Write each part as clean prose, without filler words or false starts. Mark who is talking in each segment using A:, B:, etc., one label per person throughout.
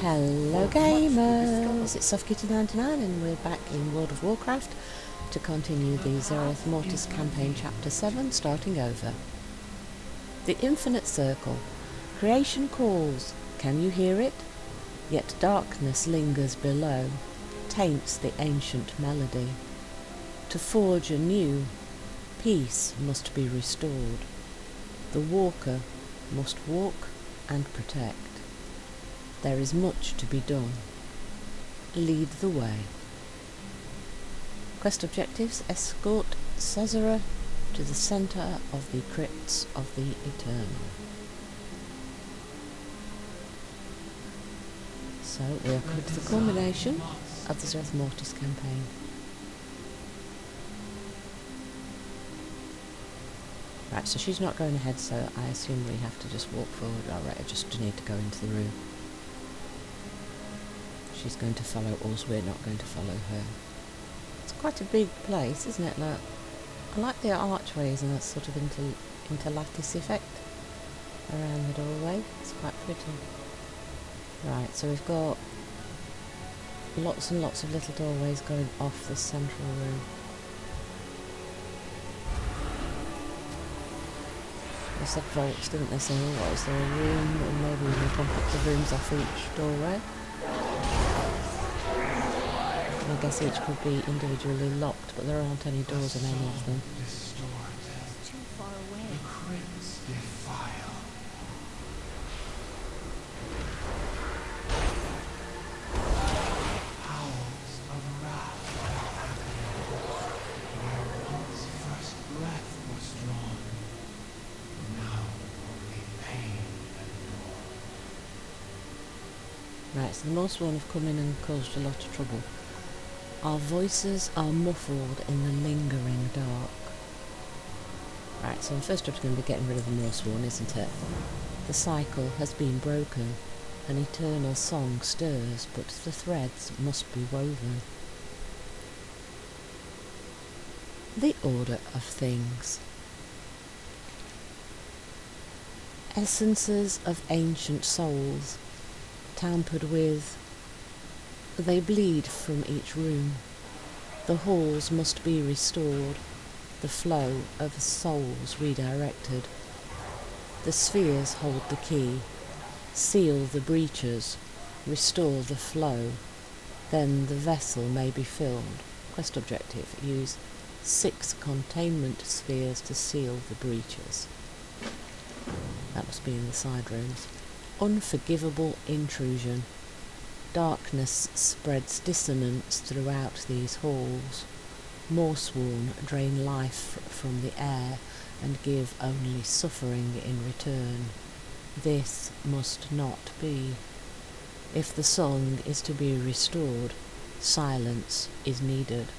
A: Hello gamers, it's SoftKitty99 and we're back in World of Warcraft to continue the Zereth Mortis campaign Chapter 7, starting over. The Infinite Circle. Creation calls. Can you hear it? Yet darkness lingers below, taints the ancient melody. To forge anew, peace must be restored. The walker must walk and protect. There is much to be done. Lead the way. Quest objectives: escort Cesara to the centre of the crypts of the Eternal. So we are coming to the culmination of the Zereth Mortis campaign. Right, so she's not going ahead, so I assume we have to just walk forward. Alright, I just need to go into the room. She's going to follow us, we're not going to follow her. It's quite a big place, isn't it? Like, I like the archways and that sort of interlattice effect around the doorway. It's quite pretty. Right, so we've got lots and lots of little doorways going off this central room. They said vaults, didn't they? So what, is there a room, and maybe we can pick the rooms off each doorway? I guess each could be individually locked, but there aren't any doors in any of them.
B: It's too far away. The crypts defile. Howls of wrath where once first breath was drawn, now only pain and war.
A: Right, so the Morsworn have come in and caused a lot of trouble. Our voices are muffled in the lingering dark. Right, so the first job's going to be getting rid of the Morsworn, isn't it? The cycle has been broken. An eternal song stirs, but the threads must be woven. The order of things. Essences of ancient souls, tampered with. They bleed from each room. The halls must be restored, the flow of souls redirected. The spheres hold the key, seal the breaches, restore the flow. Then the vessel may be filled. Quest objective: use 6 containment spheres to seal the breaches. That must be in the side rooms. Unforgivable intrusion. Darkness spreads dissonance throughout these halls. Morsworn drain life from the air and give only suffering in return. This must not be. If the song is to be restored, silence is needed.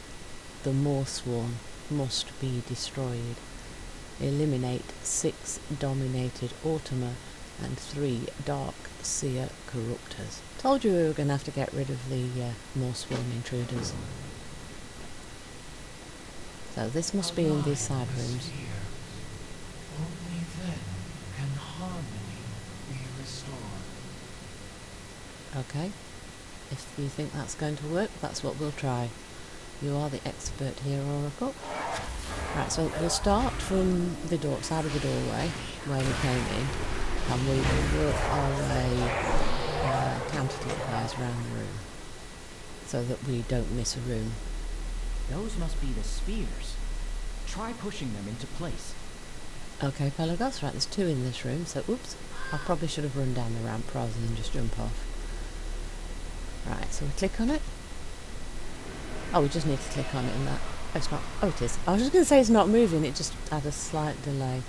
A: The Morsworn must be destroyed. Eliminate 6 dominated Automa and 3 Dark Seer Corruptors. Told you we were going to have to get rid of the Morsworn intruders. So this must be in these side rooms.
B: Only then can harmony be restored.
A: Okay. If you think that's going to work, that's what we'll try. You are the expert here, Oracle. Right, so we'll start from the side of the doorway where we came in, and we will work our way counterclockwise around the room so that we don't miss a room.
C: Those must be the spheres. Try pushing them into place.
A: Okay, Pelagos, right, there's 2 in this room, so oops, I probably should have run down the ramp rather than just jump off. Right, so we click on it. Oh, we just need to click on it and that. Oh, it's not. Oh, it is. I was just going to say it's not moving, it just had a slight delay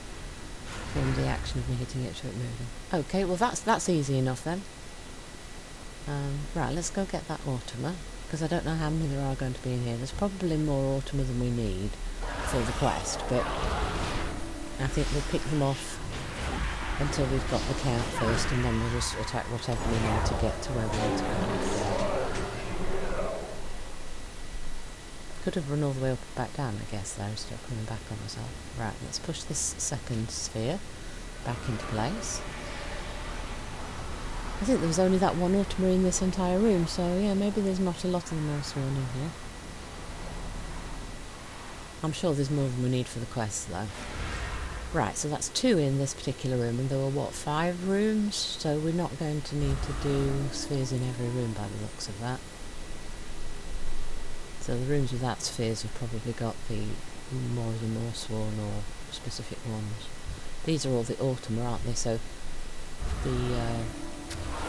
A: from the action of me hitting it to it moving. Okay, well that's easy enough then. Right, let's go get that Automa, because I don't know how many there are going to be in here. There's probably more Automa than we need for the quest, but I think we'll pick them off until we've got the count first, and then we'll just attack whatever we need to get to where we need to go. Could have run all the way up and back down, I guess, though, instead of coming back on myself. Right, let's push this second sphere back into place. I think there was only that one Ultima in this entire room, so yeah, maybe there's not a lot of the Morsworn in here. I'm sure there's more than we need for the quest, though. Right, so that's 2 in this particular room, and there were, what, 5 rooms? So we're not going to need to do spheres in every room by the looks of that. So the rooms without spheres have probably got the more of the Morsworn or specific ones. These are all the Ultima, aren't they? So the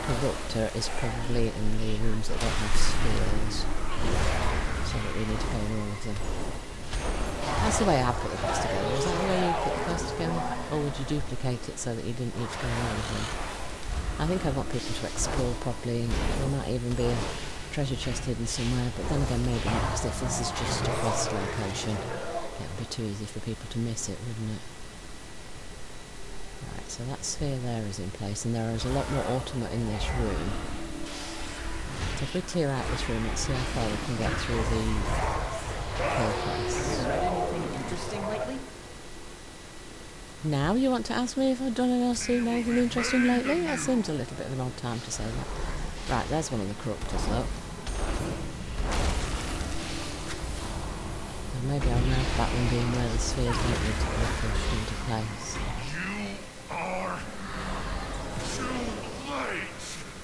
A: Corruptor is probably in the rooms that don't have spheres. So that we need to go in all of them. That's the way I put the quest together. Is that the way you put the quest together? Or would you duplicate it so that you didn't need to go in all of them? I think I want people to explore properly. There might even be a treasure chest hidden somewhere, but then again maybe not, because if this is just a quest location, it would be too easy for people to miss it, wouldn't it? Right, so that sphere there is in place, and there is a lot more Ultima in this room. So if we clear out this room, let's see how far we can get through the hill quests.
C: Read anything interesting lately?
A: Now you want to ask me if I've done anything interesting lately? That seems a little bit of an odd time to say that. Right, there's one of the Corruptors, though. And maybe I'll mark that one being where the spheres don't need to be pushed into place.
B: You are too late.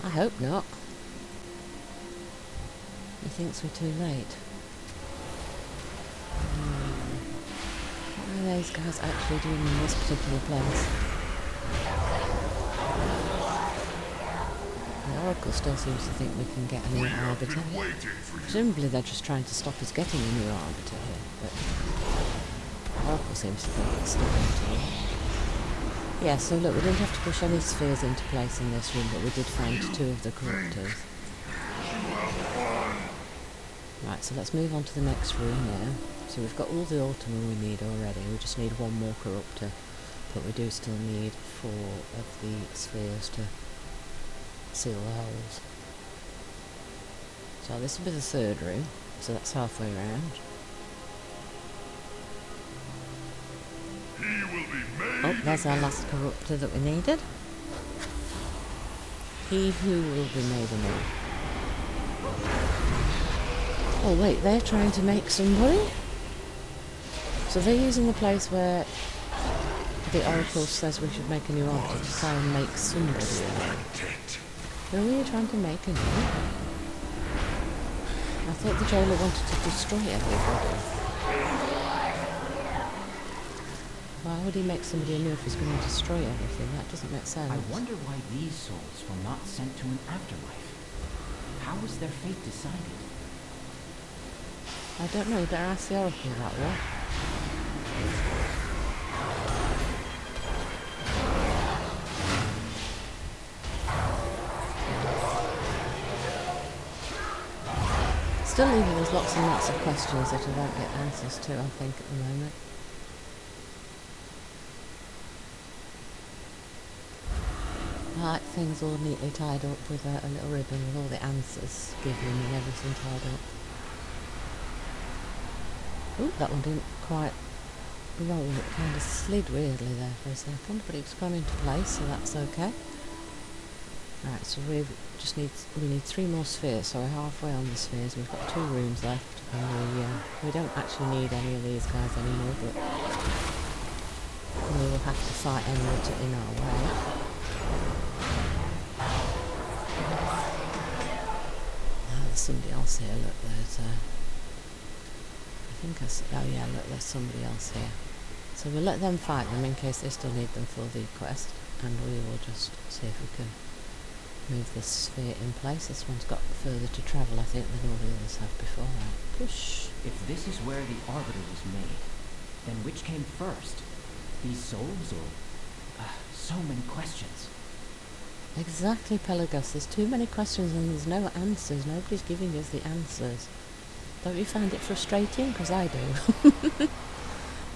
A: I hope not. He thinks we're too late. What are those guys actually doing in this particular place? The Oracle still seems to think we can get a new Arbiter. Presumably they're just trying to stop us getting a new Arbiter here, but the Oracle seems to think it's still going to work. Yeah, so look, we didn't have to push any spheres into place in this room, but we did find 2 of the Corruptors. Right, so let's move on to the next room now. So we've got all the Ultima we need already, we just need 1 more Corruptor, but we do still need 4 of the spheres to seal the holes. So this will be the 3rd room, so that's halfway around. Oh, there's our last Corruptor that we needed. He who will be made anew. Oh wait, they're trying to make somebody? So they're using the place where the Oracle says we should make a new Arbiter to try and make somebody anew. Who are you trying to make anew? I thought the jailer wanted to destroy everybody. Why would he make somebody anew if he's going to destroy everything? That doesn't make sense.
C: I wonder why these souls were not sent to an afterlife. How was their fate decided?
A: I don't know, you better ask the Oracle that one. Still leaving us lots and lots of questions that I won't get answers to, I think, at the moment. I like things all neatly tied up with a little ribbon with all the answers given and everything tied up. Ooh, that one didn't quite roll, it kind of slid weirdly there for a second, but it's gone into place, so that's okay. Right, so we need 3 more spheres, so we're halfway on the spheres. We've got 2 rooms left, and we don't actually need any of these guys anymore, but we will have to fight any that are in our way. There's somebody else here, look, there's oh yeah, look, there's somebody else here. So we'll let them fight them in case they still need them for the quest, and we will just see if we can move this sphere in place. This one's got further to travel, I think, than all the others have before that. Push!
C: If this is where the Arbiter was made, then which came first? These souls, or... so many questions.
A: Exactly, Pelagus. There's too many questions and there's no answers. Nobody's giving us the answers. Don't you find it frustrating? Because I do.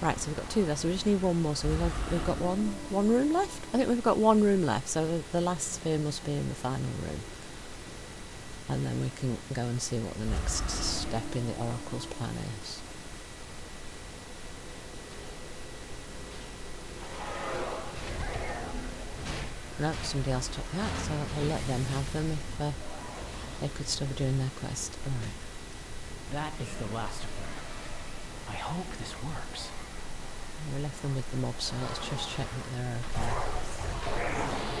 A: Right, so we've got 2 there, so we just need 1 more. So we've got one room left? I think we've got 1 room left, so the last sphere must be in the final room. And then we can go and see what the next step in the Oracle's plan is. No, somebody else took that, so I'll let them have them if they could still be doing their quest. Alright.
C: That is the last of them. I hope this works.
A: We left them with the mob, so let's just check that they're okay.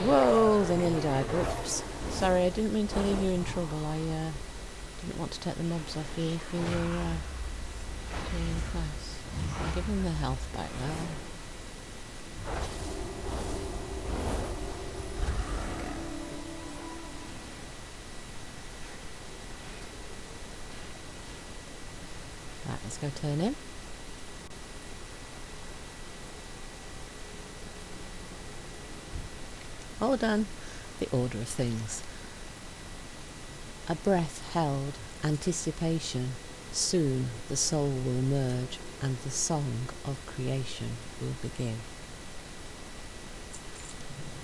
A: Whoa, they nearly died. Whoops. Sorry, I didn't mean to leave you in trouble. I didn't want to take the mobs off you if you were doing the quest. I'll give them their health back now. Right, let's go turn in. All done. The order of things. A breath held, anticipation. Soon the soul will merge and the song of creation will begin.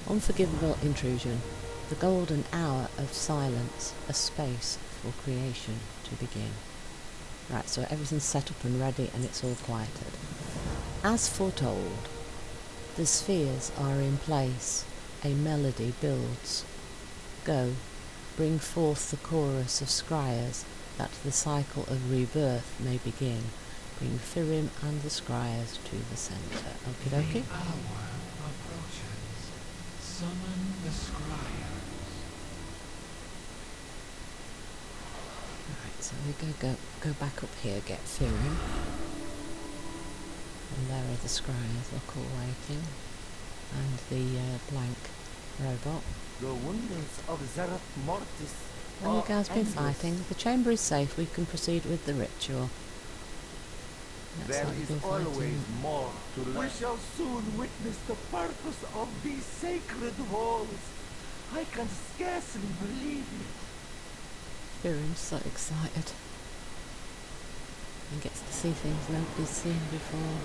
A: Unforgivable intrusion. The golden hour of silence. A space for creation to begin. Right, so everything's set up and ready and it's all quieted. As foretold, the spheres are in place. A melody builds. Go, bring forth the chorus of scryers, that the cycle of rebirth may begin. Bring Firim and the scryers to the centre. Okie dokie.
B: The hour approaches. Summon the scryers.
A: Right, so we go back up here, get Firim. And there are the scryers, look all waiting. And the blank robot.
D: The wonders of Zereth Mortis.
A: And you
D: are
A: guys been
D: endless.
A: fighting. The chamber is safe, we can proceed with the ritual. That's
D: There
A: how you've
D: is
A: been
D: always
A: fighting.
D: more to learn. We shall soon witness the purpose of these sacred halls. I can scarcely believe it.
A: Firim's so excited. He gets to see things nobody's seen before.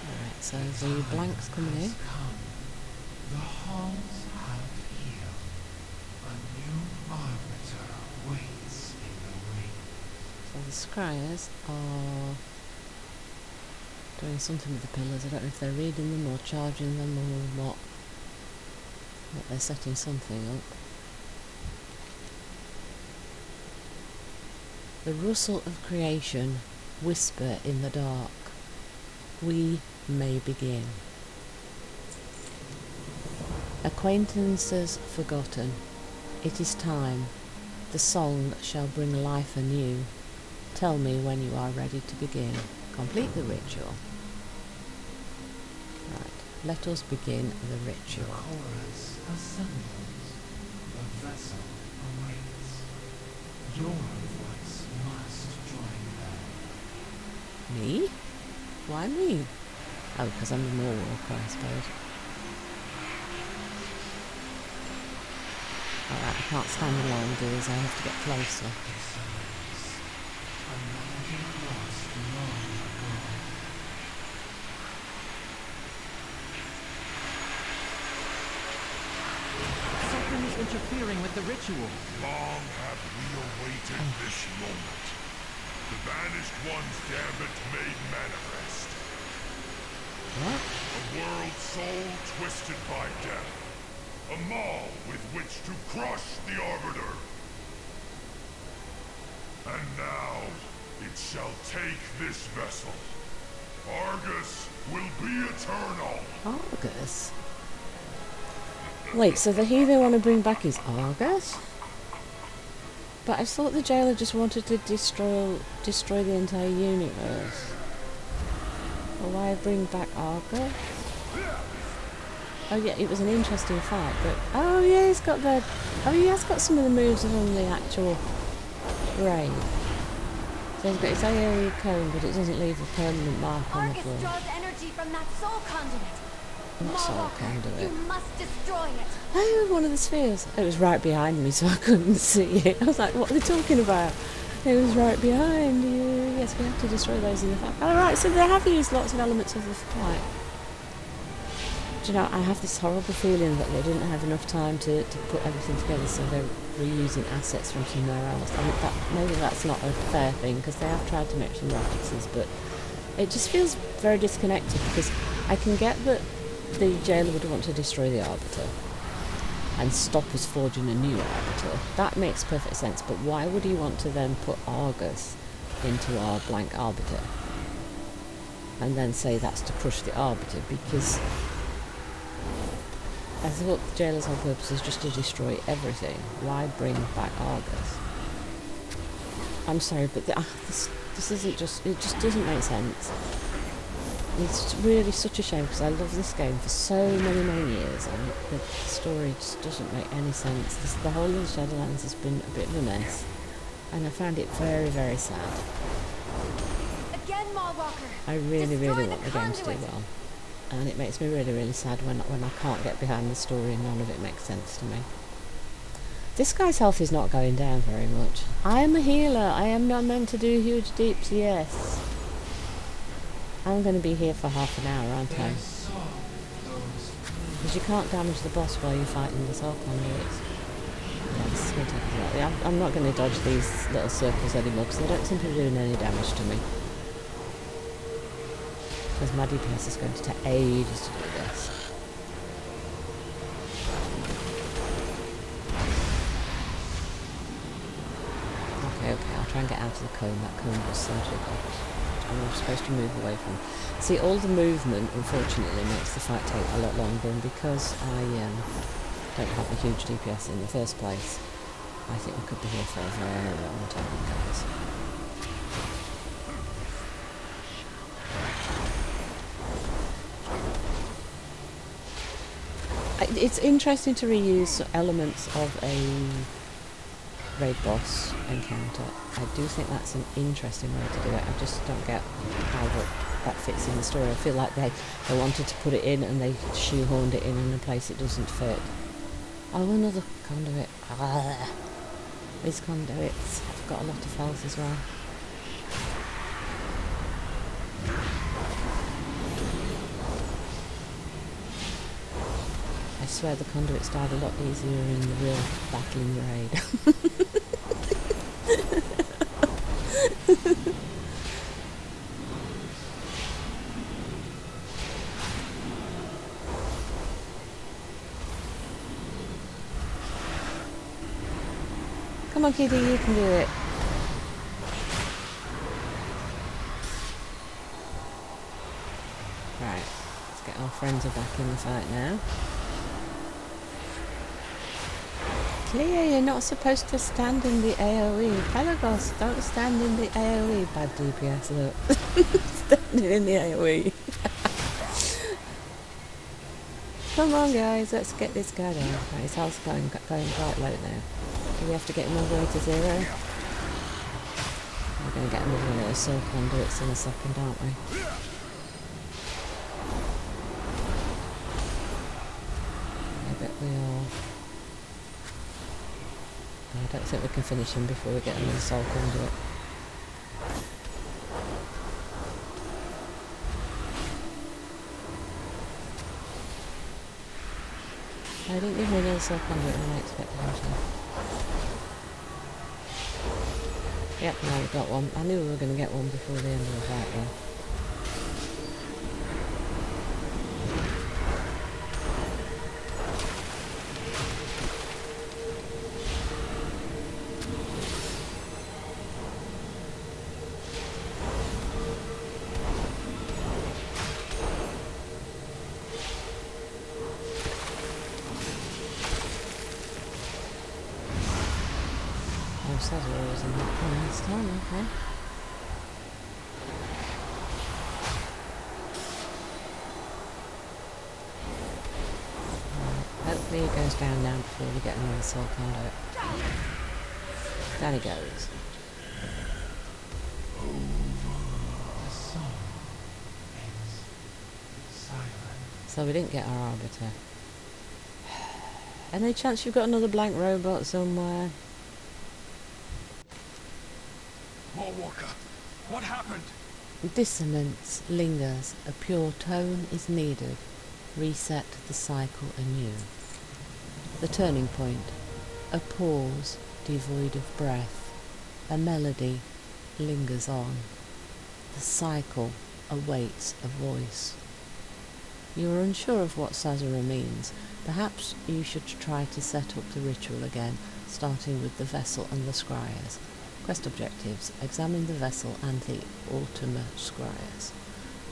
A: Alright, so the blank's coming in.
B: Has come. The halls have healed. A new arbiter waits in the ring.
A: So the scryers are doing something with the pillars. I don't know if they're reading them or charging them or what. But they're setting something up. The rustle of creation, whisper in the dark. We may begin. Acquaintances forgotten. It is time. The song shall bring life anew. Tell me when you are ready to begin. Complete the ritual. Right, let us begin the
B: The
A: ritual.
B: chorus assembles. The vessel awaits. Your voice must join them.
A: Me? Why me? Oh, because I'm the more walker, I suppose. Alright, I can't stand alone, dears. I have to get closer.
B: Dissonance. A melody lost long ago.
C: Something is interfering with the ritual.
E: Long have we awaited this moment. The banished one's gambit made manifest.
A: What?
E: A world soul twisted by death. A maul with which to crush the Arbiter. And now, it shall take this vessel. Argus will be eternal.
A: Argus? Wait, so the he they want to bring back is Argus? But I thought the jailer just wanted to destroy the entire universe. Well, why bring back Argus? Oh yeah, it was an interesting fight, but oh yeah, he has got some of the moves from the actual raid. So he's got his AoE cone, but it doesn't leave a permanent mark on the
F: Argus
A: floor.
F: draws energy from that soul conduit.
A: What soul
F: Mawwalker,
A: conduit?
F: you must destroy it.
A: Oh, one of the spheres. It was right behind me, so I couldn't see it. I was like, what are they talking about? It was right behind you. Yes, we have to destroy those in the fight. Oh, right, so they have used lots of elements of the fight. Do you know, I have this horrible feeling that they didn't have enough time to put everything together, so they're reusing assets from somewhere else. I mean, maybe that's not a fair thing, because they have tried to make some references, but it just feels very disconnected, because I can get that the jailer would want to destroy the Arbiter and stop us forging a new Arbiter. That makes perfect sense, but why would he want to then put Argus into our blank Arbiter and then say that's to crush the Arbiter? Because I thought the jailer's whole purpose is just to destroy everything. Why bring back Argus? I'm sorry, but this isn't just... It just doesn't make sense. It's really such a shame because I love this game for so many years and the story just doesn't make any sense. The whole of the Shadowlands has been a bit of a mess and I found it very sad.
F: Again, Mawwalker.
A: I really
F: Destroy
A: want
F: the
A: the game to do
F: conduit.
A: well, and it makes me really sad when I can't get behind the story and none of it makes sense to me. This guy's health is not going down very much. I am a healer. I am not meant to do huge deeps, yes. I'm going to be here for half an hour, aren't I? Because you can't damage the boss while you're fighting the soul conduits. Yeah, this is going to take a while. Yeah, I'm not going to dodge these little circles anymore because they don't seem to be doing any damage to me. Because my DPS is going to take ages to do this. Okay, I'll try and get out of the cone. That cone was so difficult. I'm supposed to move away from. See, all the movement, unfortunately, makes the fight take a lot longer, and because I don't have a huge DPS in the first place, I think we could be here for a very long time, guys. It's interesting to reuse elements of a raid boss encounter. I do think that's an interesting way to do it. I just don't get how that fits in the story. I feel like they wanted to put it in and they shoehorned it in a place it doesn't fit. Oh, another conduit. Ah, these conduits have got a lot of health as well. I swear the conduits died a lot easier in the real battling raid. Come on, Kitty, you can do it. Right, let's get our friends are back in the fight now. Clea, you're not supposed to stand in the AoE. Pelagos, don't stand in the AoE. Bad DPS, look. Standing in the AoE. Come on, guys, let's get this guy down. Right, his health's going quite low now. Do we have to get him all the way to 0? We're going to get another one of those soul conduits in a second, aren't we? I bet we are. I don't think we can finish him before we get another soul conduit. I didn't give me another soul conduit when I expected him to. Yep, now we've got one. I knew we were going to get one before the end of the fight though. Cesar is in that one this time, okay. Hopefully he goes down now before we get another soul conduit. Down he goes.
B: The song is silent.
A: So we didn't get our Arbiter. Any chance you've got another blank robot somewhere?
E: Mawwalker, what happened?
A: Dissonance lingers. A pure tone is needed. Reset the cycle anew. The turning point. A pause devoid of breath. A melody lingers on. The cycle awaits a voice. You are unsure of what Sazera means. Perhaps you should try to set up the ritual again, starting with the vessel and the scryers. Quest objectives: examine the vessel and the Ultima scryers.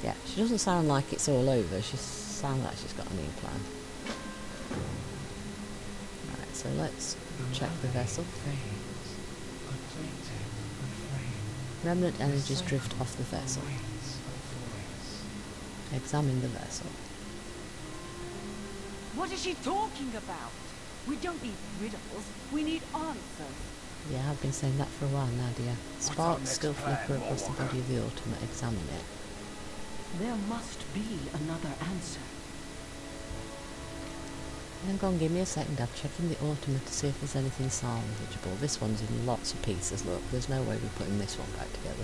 A: Yeah, she doesn't sound like it's all over. She sounds like she's got a new plan. Right, so let's check the vessel. Remnant energies drift off the vessel. Examine the vessel.
G: What is she talking about? We don't need riddles. We need answers.
A: Yeah, I've been saying that for a while now, dear. Sparks
B: next
A: still
B: plan,
A: flicker across the
B: Mallwalker?
A: body of the Ultima. Examine it.
C: There must be another answer.
A: Hang on, give me a second. I'm checking the Ultima to see if there's anything salvageable. This one's in lots of pieces, look. There's no way we're putting this one back together.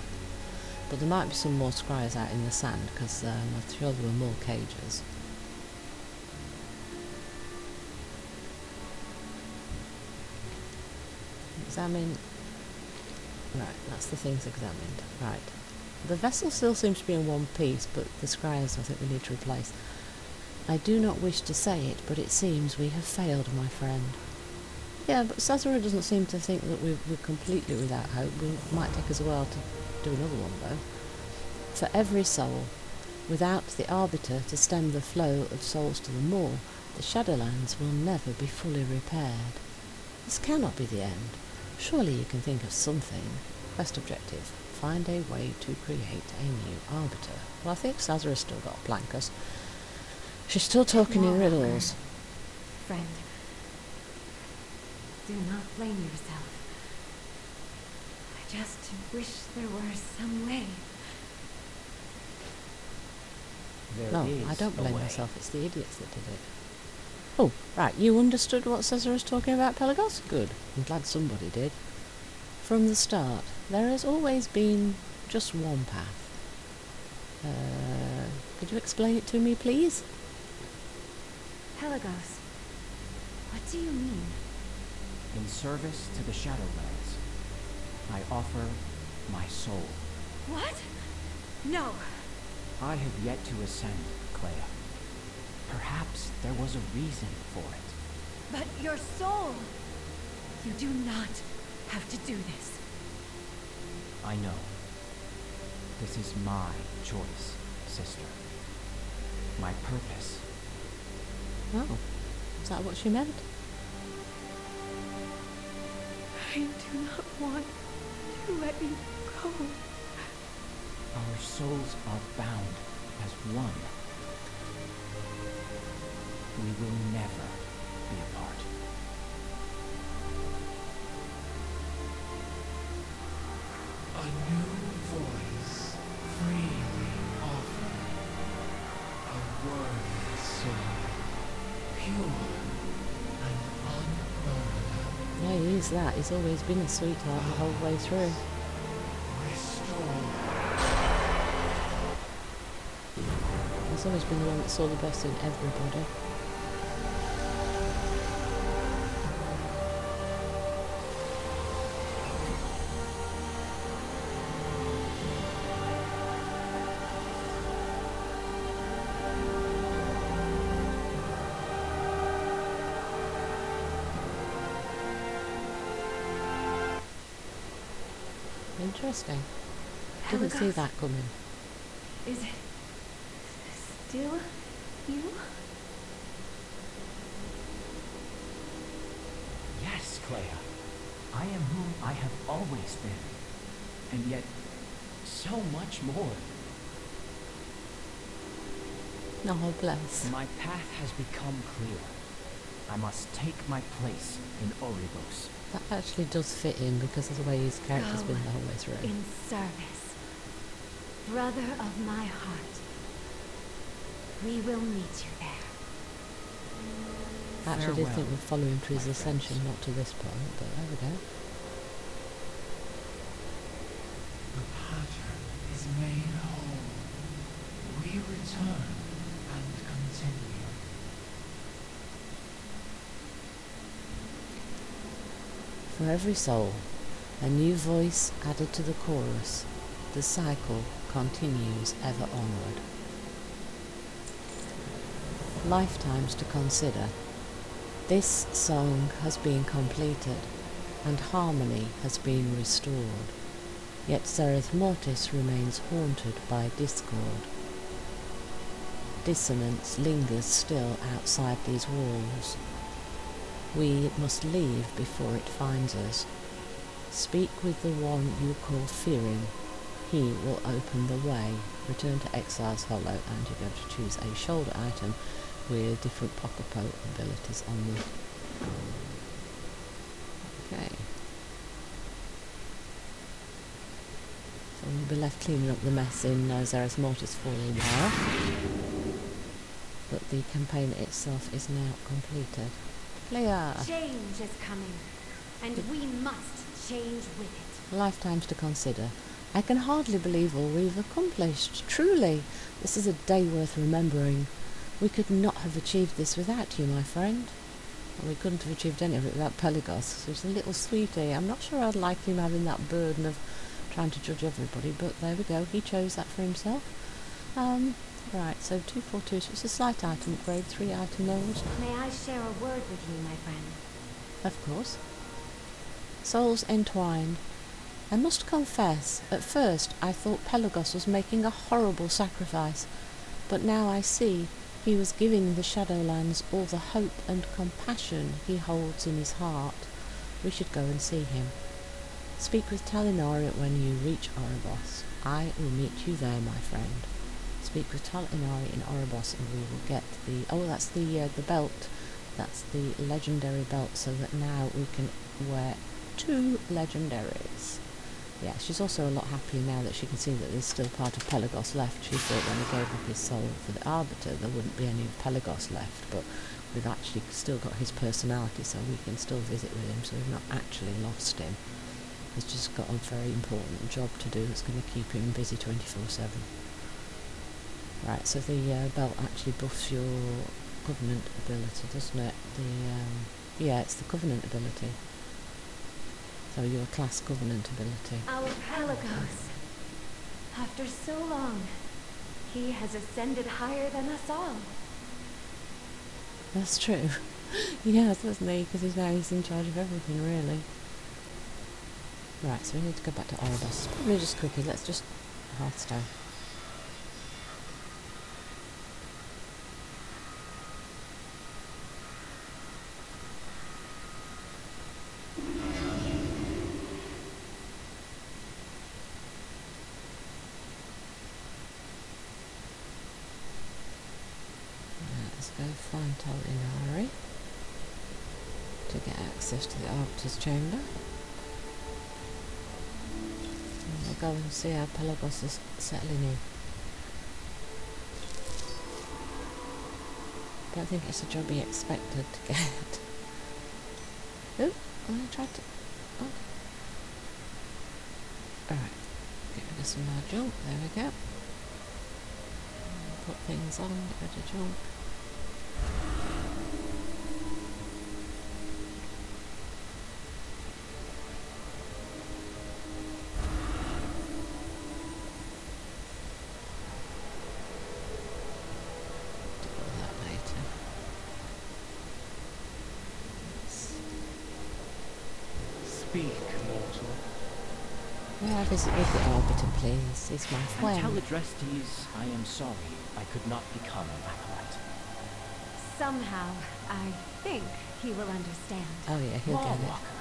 A: But there might be some more scryers out in the sand, because I'm sure there were more cages. Examine. Right, that's the things examined. Right. The vessel still seems to be in one piece, but the scryers I think we need to replace. I do not wish to say it, but it seems we have failed, my friend. Yeah, but Sazera doesn't seem to think that we're completely without hope. It might take us a while to do another one, though. For every soul, without the Arbiter to stem the flow of souls to the Maw, the Shadowlands will never be fully repaired. This cannot be the end. Surely you can think of something. Quest objective: find a way to create a new Arbiter. Well, I think Sazera's still got a plan, 'cause she's still talking in riddles.
F: Friend, do not blame yourself. I just wish there were some way.
A: No, I don't blame myself. It's the idiots that did it. Oh, right, you understood what Sazera's talking about, Pelagos? Good. I'm glad somebody did. From the start, there has always been just one path. Could you explain it to me, please?
F: Pelagos, what do you mean?
C: In service to the Shadowlands, I offer my soul.
F: What? No.
C: I have yet to ascend, Clea. Perhaps there was a reason for it.
F: But your soul! You do not have to do this.
C: I know. This is my choice, sister. My purpose.
A: Oh, is that what she meant?
F: I do not want to let you go.
C: Our souls are bound as one. We will never be apart.
B: A new voice freely offered. A worthy soul, pure and unburned.
A: Yeah, he is that. He's always been a sweetheart the whole way through.
B: Restore.
A: He's always been the one that saw the best in everybody. Interesting. Didn't see
F: Pelagos,
A: that coming.
F: is it still you?
C: Yes, Clea. I am whom I have always been. And yet, so much more.
A: Oh, bless.
C: My path has become clear. I must take my place in Oribos.
A: That actually does fit in because of the way his character's been the whole way through.
F: In service. Brother of my heart. We will meet you there.
A: I actually did
C: Farewell,
A: think we'd follow him to his
C: my
A: ascension,
C: friends.
A: not to this point, but there we go.
B: The pattern is made whole. We return and continue.
A: For every soul, a new voice added to the chorus. The cycle continues ever onward. Lifetimes to consider. This song has been completed, and harmony has been restored. Yet Zereth Mortis remains haunted by discord. Dissonance lingers still outside these walls. We must leave before it finds us. Speak with the one you call fearing. He will open the way. Return to Exile's Hollow, and you're going to choose a shoulder item with different Pocopo abilities on it. Okay. So we'll be left cleaning up the mess in Zereth Mortis for a while. But the campaign itself is now completed. Clear!
F: Change is coming, and we must change with it.
A: Lifetimes to consider. I can hardly believe all we've accomplished. Truly, this is a day worth remembering. We could not have achieved this without you, my friend. And we couldn't have achieved any of it without Pelagos, who's a little sweetie. I'm not sure I'd like him having that burden of trying to judge everybody, but there we go. He chose that for himself. Right, so 242, so it's a slight item upgrade, 3 item levels.
F: May I share a word with you, my friend?
A: Of course. Souls entwined. I must confess, at first I thought Pelagos was making a horrible sacrifice, but now I see he was giving the Shadowlands all the hope and compassion he holds in his heart. We should go and see him. Speak with Talinari when you reach Oribos. I will meet you there, my friend. Speak with Talinari in Oribos, and we will get the... Oh, that's the belt. That's the legendary belt, so that now we can wear 2 legendaries. Yeah, she's also a lot happier now that she can see that there's still part of Pelagos left. She thought when he gave up his soul for the Arbiter there wouldn't be any of Pelagos left, but we've actually still got his personality, so we can still visit with him, so we've not actually lost him. He's just got a very important job to do that's going to keep him busy 24/7. Right, so the belt actually buffs your Covenant ability, doesn't it? Yeah, it's the Covenant ability. So your class Covenant ability.
F: Our Pelagos. After so long, he has ascended higher than us all.
A: That's true. He has, hasn't he? Because he's in charge of everything, really. Right, so we need to go back to Oribos. Probably just quickly, let's just Hearthstone. Let's go find Talinari to get access to the Arbiter's chamber. And we'll go and see how Pelagos is settling in. Don't think it's a job he expected to get. Oh, I tried to... Oh. Alright, get rid of some more junk, there we go. Put things on, get rid of junk.
B: Speak, mortal.
A: May I visit with the Arbiter, please? He's my
C: And tell
A: friend.
C: Adrestes I am sorry I could not become an acolyte.
F: Somehow, I think he will understand.
A: Oh yeah, he'll get it.
C: Lawwalker,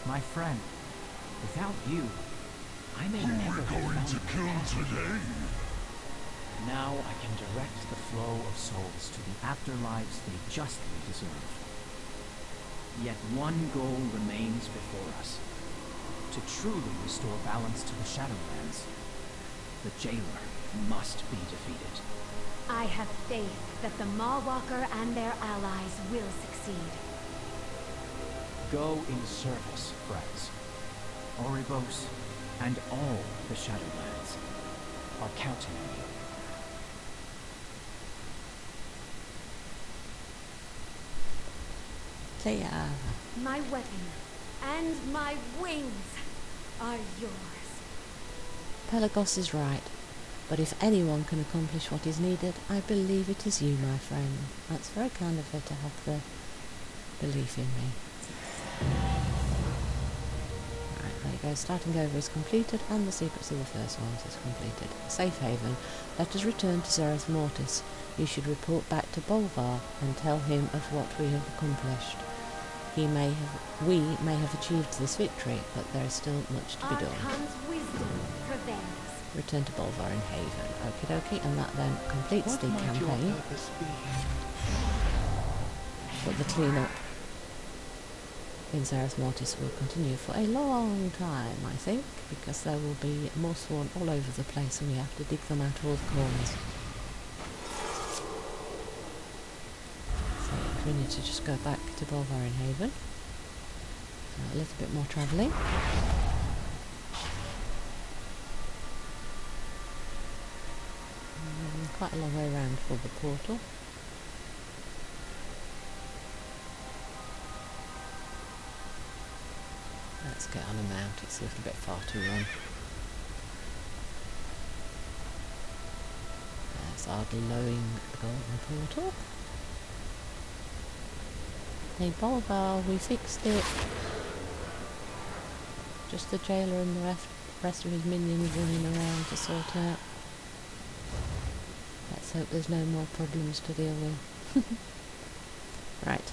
C: my friend, without you, I may
E: Who
C: never
E: we're
C: have
E: going
C: found
E: to
C: my
E: kill
C: path.
E: today?
C: Now I can direct the flow of souls to the afterlives they justly deserve. Yet one goal remains before us. To truly restore balance to the Shadowlands, the Jailer must be defeated.
F: I have faith that the Mawwalker and their allies will succeed.
C: Go in service, friends. Oribos and all the Shadowlands are counting on you.
A: Clear.
F: My weapon and my wings are yours.
A: Pelagos is right. But if anyone can accomplish what is needed, I believe it is you, my friend. That's very kind of her to have the belief in me. Right, there you go. Starting over is completed, and the secrets of the first ones is completed. Safe haven. Let us return to Zereth Mortis. You should report back to Bolvar and tell him of what we have accomplished. We may have achieved this victory, but there is still much to be done.
F: Archon's wisdom prevails.
A: Return to Bolvar in Haven. Okie dokie, and that then completes the campaign. But the clean-up in Zereth Mortis will continue for a long time, I think, because there will be more sworn all over the place and we have to dig them out of all the corners. So we need to just go back to Bolvar in Haven. A little bit more travelling. Quite a long way around for the portal. Let's get on a mount, it's a little bit far to run. There's our glowing golden portal. Hey Bolvar, we fixed it. Just the jailer and the rest of his minions running around to sort out. Let's hope there's no more problems to deal with. Right.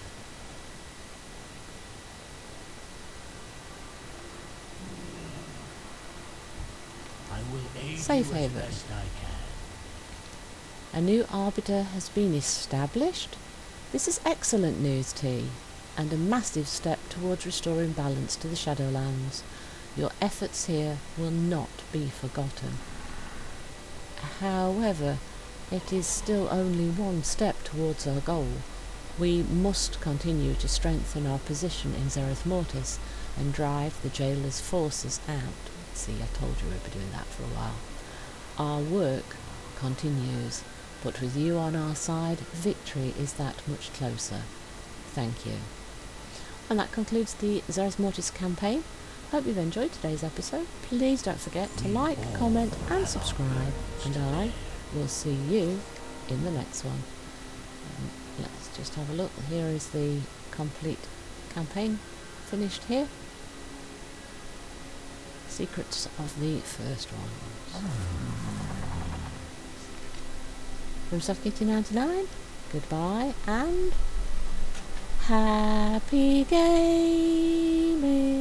D: I will aid
A: Safe
D: you
A: haven.
D: as best I can.
A: A new Arbiter has been established? This is excellent news, T, and a massive step towards restoring balance to the Shadowlands. Your efforts here will not be forgotten. However, it is still only one step towards our goal. We must continue to strengthen our position in Zereth Mortis and drive the jailer's forces out. See, I told you we'd be doing that for a while. Our work continues, but with you on our side, victory is that much closer. Thank you. And that concludes the Zereth Mortis campaign. Hope you've enjoyed today's episode. Please don't forget to like, comment and subscribe, and I will see you in the next one. Let's just have a look. Here is the complete campaign finished here. Secrets of the first ones. From Stuffkitty99, goodbye and happy gaming.